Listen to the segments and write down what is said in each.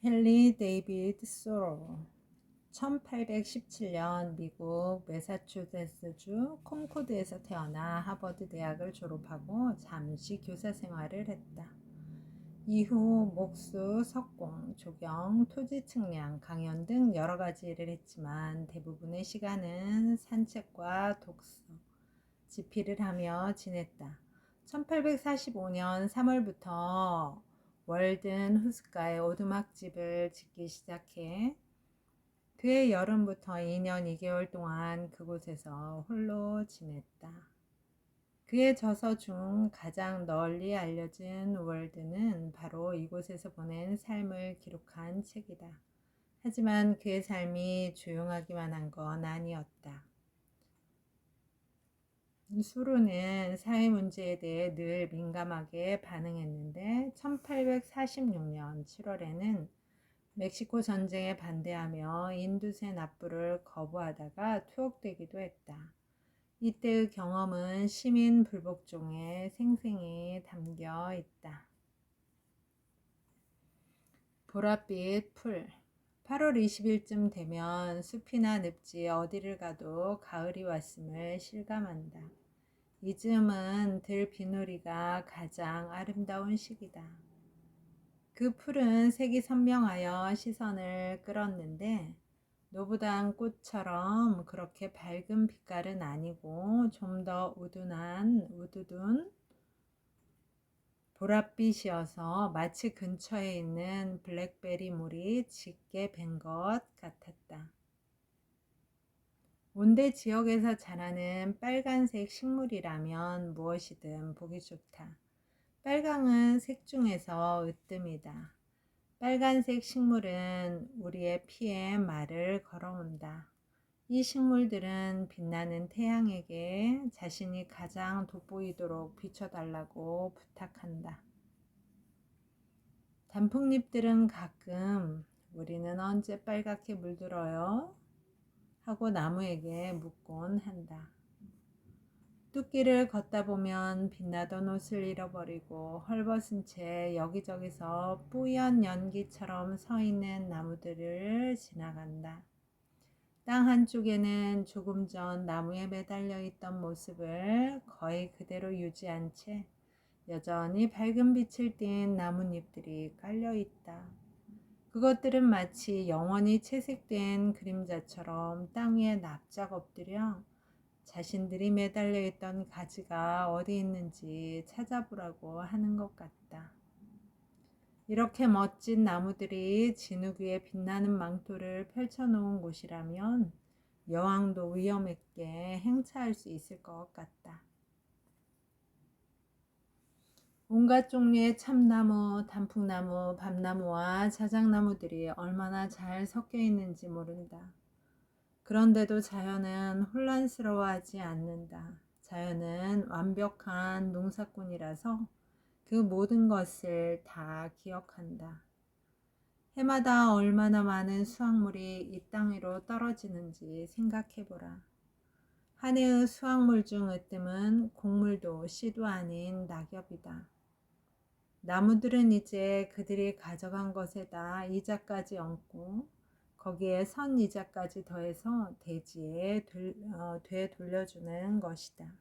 헨리 데이비드 소로 1817년 미국 매사추세츠주 콘코드에서 태어나 하버드 대학을 졸업하고 잠시 교사 생활을 했다. 이후 목수, 석공, 조경, 토지 측량, 강연 등 여러 가지 일을 했지만 대부분의 시간은 산책과 독서, 집필을 하며 지냈다. 1845년 3월부터 월든 후스가의 오두막집을 짓기 시작해 그해 여름부터 2년 2개월 동안 그곳에서 홀로 지냈다. 그의 저서 중 가장 널리 알려진 월드는 바로 이곳에서 보낸 삶을 기록한 책이다. 하지만 그의 삶이 조용하기만 한 건 아니었다. 수로는 사회 문제에 대해 늘 민감하게 반응했는데 1846년 7월에는 멕시코 전쟁에 반대하며 인두세 납부를 거부하다가 투옥되기도 했다. 이때의 경험은 시민 불복종에 생생히 담겨 있다. 보랏빛 풀 8월 20일쯤 되면 숲이나 늪지 어디를 가도 가을이 왔음을 실감한다. 이 즈음은 들비누리가 가장 아름다운 시기다. 그 풀은 색이 선명하여 시선을 끌었는데 노부단 꽃처럼 그렇게 밝은 빛깔은 아니고 좀 더 우두둔 보랏빛이어서 마치 근처에 있는 블랙베리 물이 짙게 밴 것 같았다. 온대 지역에서 자라는 빨간색 식물이라면 무엇이든 보기 좋다. 빨강은 색 중에서 으뜸이다. 빨간색 식물은 우리의 피에 말을 걸어온다. 이 식물들은 빛나는 태양에게 자신이 가장 돋보이도록 비춰달라고 부탁한다. 단풍잎들은 가끔 우리는 언제 빨갛게 물들어요? 하고 나무에게 묻곤 한다. 뚝길을 걷다 보면 빛나던 옷을 잃어버리고 헐벗은 채 여기저기서 뿌연 연기처럼 서 있는 나무들을 지나간다. 땅 한쪽에는 조금 전 나무에 매달려 있던 모습을 거의 그대로 유지한 채 여전히 밝은 빛을 띤 나뭇잎들이 깔려 있다. 그것들은 마치 영원히 채색된 그림자처럼 땅 위에 납작 엎드려 자신들이 매달려 있던 가지가 어디 있는지 찾아보라고 하는 것 같다. 이렇게 멋진 나무들이 진흙 위에 빛나는 망토를 펼쳐놓은 곳이라면 여왕도 위험 있게 행차할 수 있을 것 같다. 온갖 종류의 참나무, 단풍나무, 밤나무와 자작나무들이 얼마나 잘 섞여 있는지 모른다. 그런데도 자연은 혼란스러워하지 않는다. 자연은 완벽한 농사꾼이라서 그 모든 것을 다 기억한다. 해마다 얼마나 많은 수확물이 이 땅 위로 떨어지는지 생각해보라. 한 해의 수확물 중 으뜸은 곡물도 씨도 아닌 낙엽이다. 나무들은 이제 그들이 가져간 것에다 이자까지 얹고 거기에 선이자까지 더해서 대지에 되돌려주는 것이다.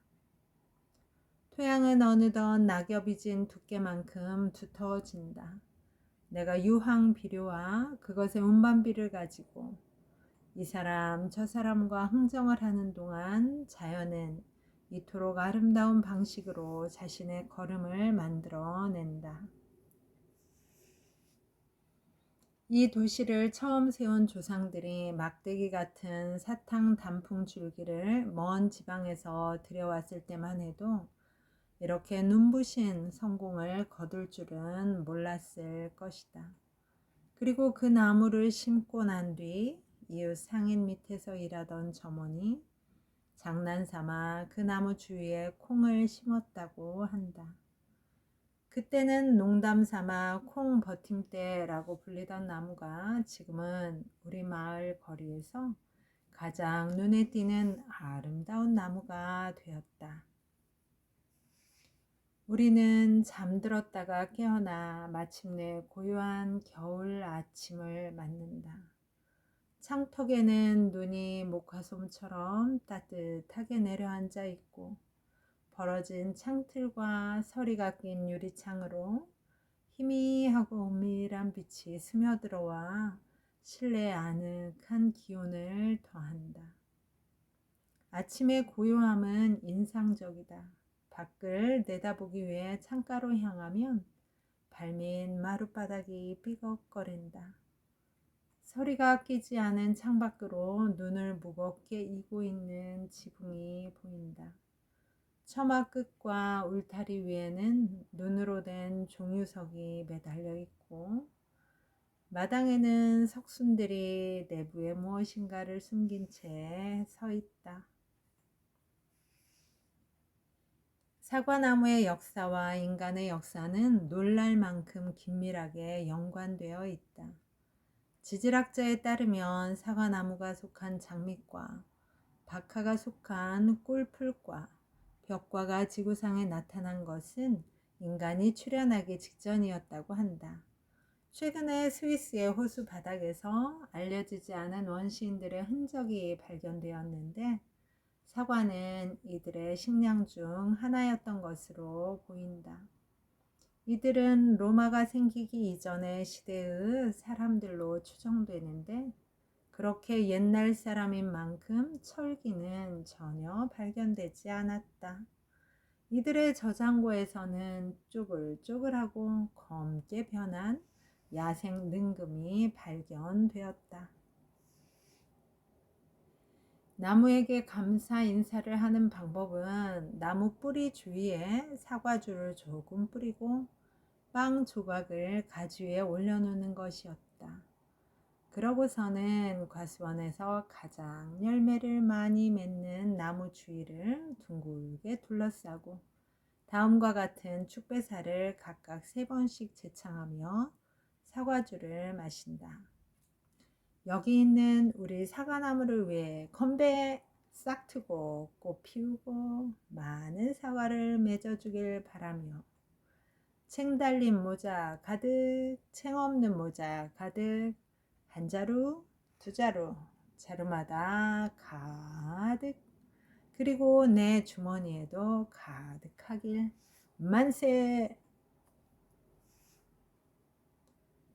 토양은 어느덧 낙엽이 진 두께만큼 두터워진다. 내가 유황 비료와 그것의 운반비를 가지고 이 사람 저 사람과 흥정을 하는 동안 자연은 이토록 아름다운 방식으로 자신의 걸음을 만들어낸다. 이 도시를 처음 세운 조상들이 막대기 같은 사탕 단풍 줄기를 먼 지방에서 들여왔을 때만 해도 이렇게 눈부신 성공을 거둘 줄은 몰랐을 것이다. 그리고 그 나무를 심고 난 뒤 이웃 상인 밑에서 일하던 점원이 장난삼아 그 나무 주위에 콩을 심었다고 한다. 그때는 농담 삼아 콩 버팀대라고 불리던 나무가 지금은 우리 마을 거리에서 가장 눈에 띄는 아름다운 나무가 되었다. 우리는 잠들었다가 깨어나 마침내 고요한 겨울 아침 아침을 맞는다. 창턱에는 눈이 목화솜처럼 따뜻하게 내려앉아 있고 벌어진 창틀과 서리가 낀 유리창으로 희미하고 은밀한 빛이 스며들어와 실내의 아늑한 기운을 더한다. 아침의 고요함은 인상적이다. 밖을 내다보기 위해 창가로 향하면 발밑 마룻바닥이 삐걱거린다. 서리가 끼지 않은 창밖으로 눈을 무겁게 이고 있는 지붕이 보인다. 처마 끝과 울타리 위에는 눈으로 된 종유석이 매달려 있고 마당에는 석순들이 내부에 무엇인가를 숨긴 채 서 있다. 사과나무의 역사와 인간의 역사는 놀랄 만큼 긴밀하게 연관되어 있다. 지질학자에 따르면 사과나무가 속한 장미과 박하가 속한 꿀풀과 벽과가 지구상에 나타난 것은 인간이 출현하기 직전이었다고 한다. 최근에 스위스의 호수 바닥에서 알려지지 않은 원시인들의 흔적이 발견되었는데 사과는 이들의 식량 중 하나였던 것으로 보인다. 이들은 로마가 생기기 이전의 시대의 사람들로 추정되는데 그렇게 옛날 사람인 만큼 철기는 전혀 발견되지 않았다. 이들의 저장고에서는 쪼글쪼글하고 검게 변한 야생 능금이 발견되었다. 나무에게 감사 인사를 하는 방법은 나무 뿌리 주위에 사과줄을 조금 뿌리고 빵 조각을 가지 위에 올려놓는 것이었다. 그러고서는 과수원에서 가장 열매를 많이 맺는 나무 주위를 둥글게 둘러싸고 다음과 같은 축배사를 각각 3번씩 재창하며 사과주를 마신다. 여기 있는 우리 사과나무를 위해 건배 싹 트고 꽃 피우고 많은 사과를 맺어주길 바라며 챙 달린 모자 가득, 챙 없는 모자 가득, 한 자루, 두 자루, 자루마다 가득, 그리고 내 주머니에도 가득하길 만세.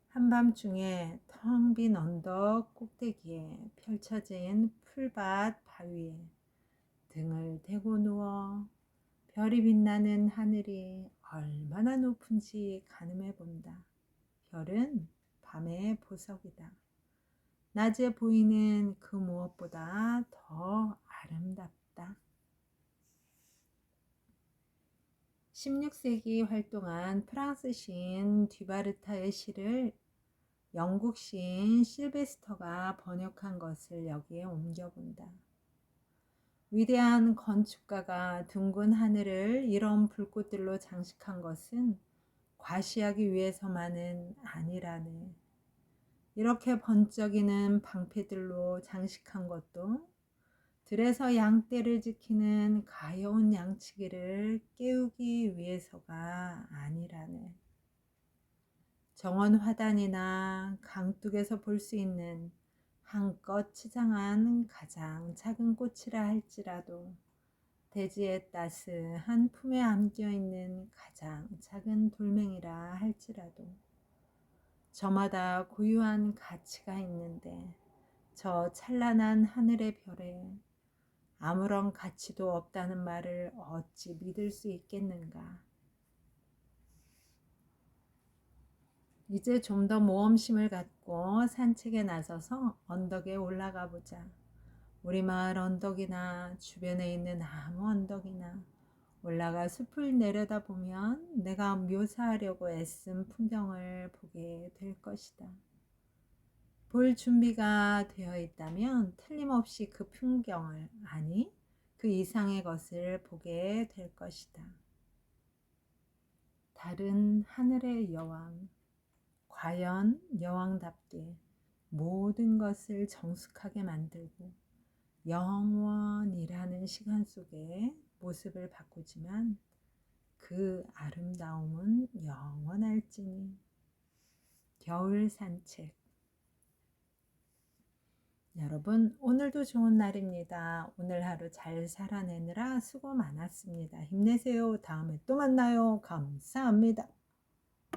한밤중에 텅 빈 언덕 꼭대기에 펼쳐진 풀밭 바위에 등을 대고 누워 별이 빛나는 하늘이 얼마나 높은지 가늠해 본다. 별은 밤의 보석이다. 낮에 보이는 그 무엇보다 더 아름답다. 16세기 활동한 프랑스 시인 뒤바르타의 시를 영국 시인 실베스터가 번역한 것을 여기에 옮겨본다. 위대한 건축가가 둥근 하늘을 이런 불꽃들로 장식한 것은 과시하기 위해서만은 아니라네. 이렇게 번쩍이는 방패들로 장식한 것도 들에서 양떼를 지키는 가여운 양치기를 깨우기 위해서가 아니라네. 정원 화단이나 강둑에서 볼 수 있는 한껏 치장한 가장 작은 꽃이라 할지라도 대지의 따스한 품에 안겨있는 가장 작은 돌멩이라 할지라도 저마다 고유한 가치가 있는데 저 찬란한 하늘의 별에 아무런 가치도 없다는 말을 어찌 믿을 수 있겠는가. 이제 좀 더 모험심을 갖고 산책에 나서서 언덕에 올라가 보자. 우리 마을 언덕이나 주변에 있는 아무 언덕이나 올라가 숲을 내려다보면 내가 묘사하려고 애쓴 풍경을 보게 될 것이다. 볼 준비가 되어 있다면 틀림없이 그 풍경을, 아니 그 이상의 것을 보게 될 것이다. 다른 하늘의 여왕, 과연 여왕답게 모든 것을 정숙하게 만들고 영원이라는 시간 속에 모습을 바꾸지만 그 아름다움은 영원할지니. 겨울 산책. 여러분, 오늘도 좋은 날입니다. 오늘 하루 잘 살아내느라 수고 많았습니다. 힘내세요. 다음에 또 만나요. 감사합니다.